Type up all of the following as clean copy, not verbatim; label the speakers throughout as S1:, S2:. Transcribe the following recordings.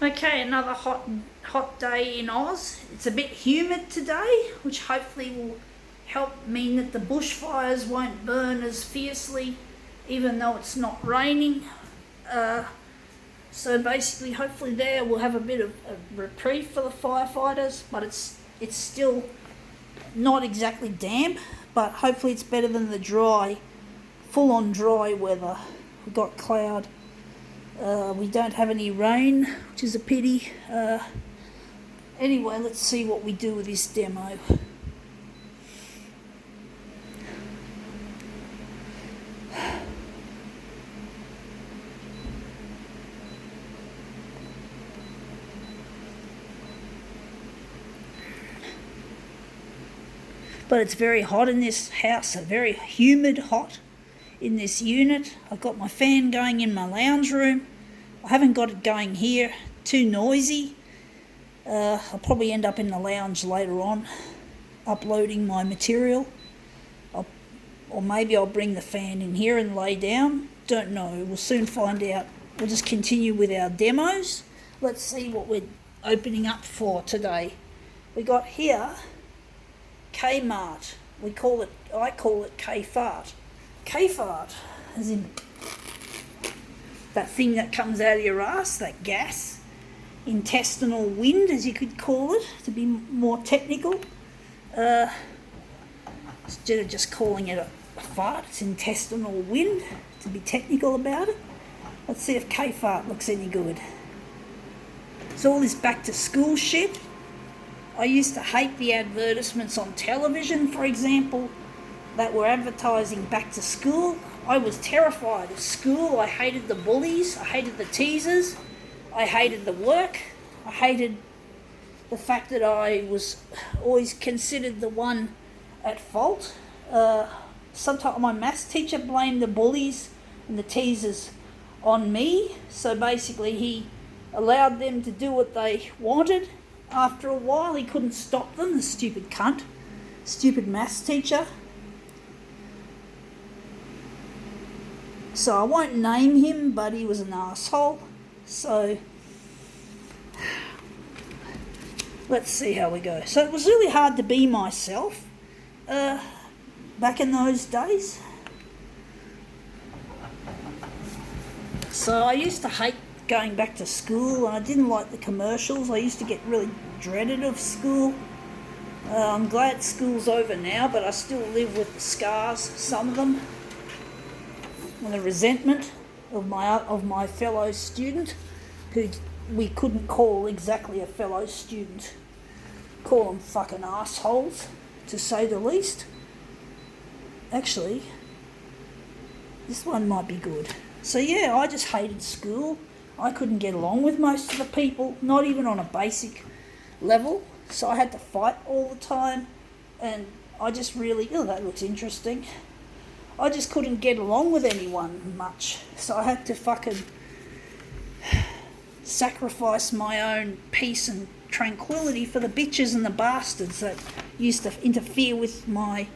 S1: Okay, another hot day in Oz. It's a bit humid today, which hopefully will help mean that the bushfires won't burn as fiercely, even though it's not raining. So basically, hopefully there we'll have a bit of a reprieve for the firefighters, but it's still not exactly damp, but hopefully it's better than the dry, full-on dry weather. We've got cloud. We don't have any rain, which is a pity. Anyway, let's see what we do with this demo. But it's very hot in this house, very humid hot in this unit. I've got my fan going in my lounge room. I haven't got it going here, too noisy. I'll probably end up in the lounge later on, uploading my material. Or maybe I'll bring the fan in here and lay down. Don't know, we'll soon find out. We'll just continue with our demos. Let's see what we're opening up for today. We got here Kmart. I call it K-Fart. K-Fart, as in that thing that comes out of your ass, that gas. Intestinal wind, as you could call it, to be more technical. Instead of just calling it a fart, it's intestinal wind, to be technical about it. Let's see if K-Fart looks any good. It's all this back to school shit. I used to hate the advertisements on television, for example, that were advertising back to school. I was terrified of school. I hated the bullies. I hated the teasers. I hated the work. I hated the fact that I was always considered the one at fault. Sometimes my maths teacher blamed the bullies and the teasers on me. So basically he allowed them to do what they wanted. After a while he couldn't stop them, the stupid cunt. Stupid maths teacher. So I won't name him, but he was an asshole. So let's see how we go. So it was really hard to be myself back in those days. So I used to hate going back to school, and I didn't like the commercials. I used to get really dreaded of school. I'm glad school's over now, but I still live with the scars, some of them, and the resentment of my fellow student, who we couldn't call exactly a fellow student. Call them fucking assholes, to say the least. Actually, this one might be good. So yeah, I just hated school. I couldn't get along with most of the people, not even on a basic level. So I had to fight all the time, and I just really, that looks interesting. I just couldn't get along with anyone much. So I had to fucking sacrifice my own peace and tranquility for the bitches and the bastards that used to interfere with my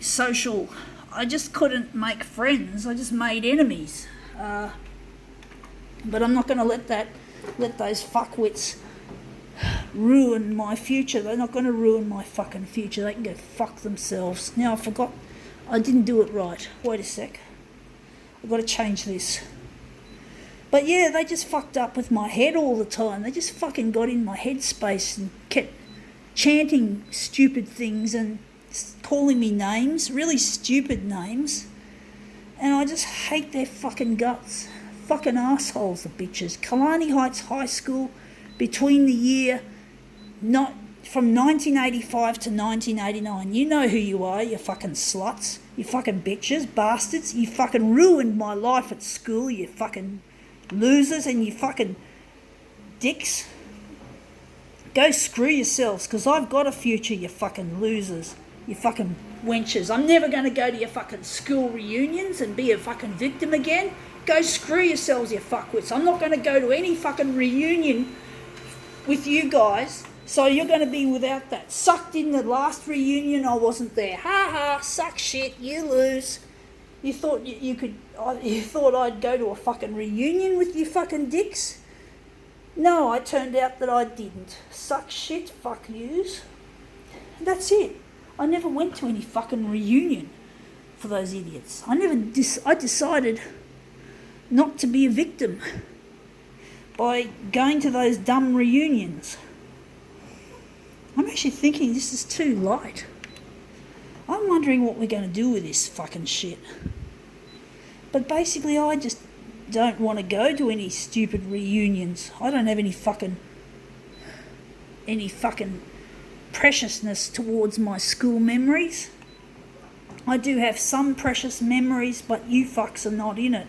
S1: social. I just couldn't make friends. I just made enemies. But I'm not going to let those fuckwits ruin my future. They're not going to ruin my fucking future. They can go fuck themselves. Now I forgot. I didn't do it right. Wait a sec. I've got to change this. But yeah, they just fucked up with my head all the time. They just fucking got in my headspace and kept chanting stupid things and calling me names, really stupid names. And I just hate their fucking guts. Fucking assholes, the bitches. Killarney Heights High School, between the year from 1985 to 1989. You know who you are, you fucking sluts. You fucking bitches, bastards. You fucking ruined my life at school, you fucking losers and you fucking dicks. Go screw yourselves, because I've got a future, you fucking losers. You fucking wenches. I'm never going to go to your fucking school reunions and be a fucking victim again. Go screw yourselves, you fuckwits. I'm not going to go to any fucking reunion with you guys, so you're going to be without that. Sucked in the last reunion, I wasn't there. Ha ha, suck shit, you lose. You thought you thought I'd go to a fucking reunion with you fucking dicks? No, I turned out that I didn't. Suck shit, fuck yous. That's it. I never went to any fucking reunion for those idiots. I decided not to be a victim by going to those dumb reunions. I'm actually thinking this is too light. I'm wondering what we're going to do with this fucking shit. But basically, I just don't want to go to any stupid reunions. I don't have any fucking preciousness towards my school memories. I do have some precious memories, but you fucks are not in it.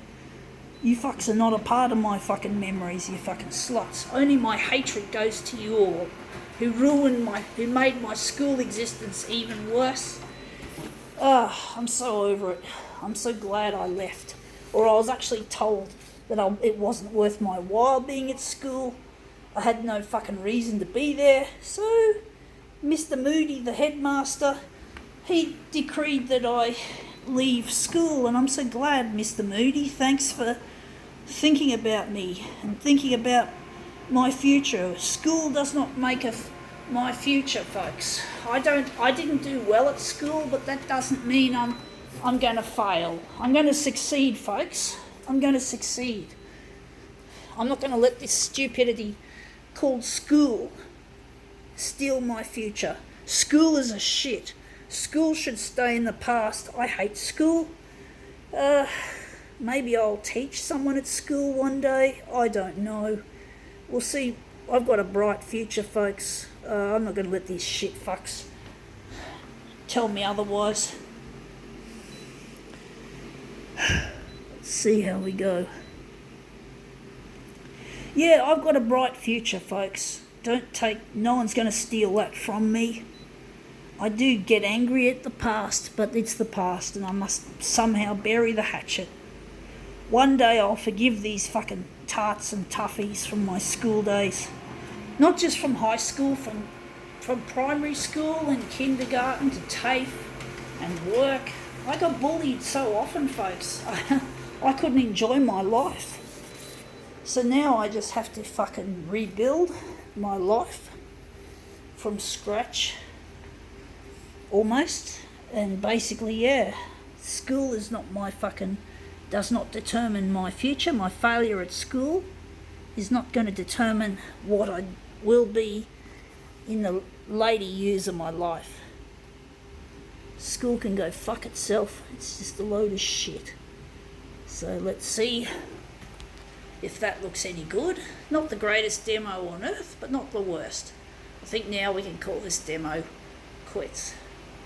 S1: You fucks are not a part of my fucking memories, you fucking sluts. Only my hatred goes to you all, who made my school existence even worse. I'm so over it. I'm so glad I left. Or I was actually told that it wasn't worth my while being at school. I had no fucking reason to be there. So, Mr. Moody, the headmaster, he decreed that I leave school, and I'm so glad, Mr. Moody. Thanks for thinking about me and thinking about my future. School does not make my future, folks. I didn't do well at school, but that doesn't mean I'm going to fail. I'm going to succeed, folks. I'm going to succeed. I'm not going to let this stupidity called school steal my future. School is a shit. School should stay in the past. I hate school. Maybe I'll teach someone at school one day. I don't know. We'll see. I've got a bright future, folks. I'm not going to let these shit fucks tell me otherwise. Let's see how we go. Yeah, I've got a bright future, folks. No one's going to steal that from me. I do get angry at the past, but it's the past, and I must somehow bury the hatchet. One day I'll forgive these fucking tarts and toughies from my school days. Not just from high school, from primary school and kindergarten to TAFE and work. I got bullied so often, folks. I couldn't enjoy my life. So now I just have to fucking rebuild my life from scratch. Almost. And basically, yeah, school is not does not determine my future. My failure at school is not going to determine what I will be in the later years of my life. School can go fuck itself. It's just a load of shit. So let's see if that looks any good. Not the greatest demo on earth, but not the worst. I think now we can call this demo quits.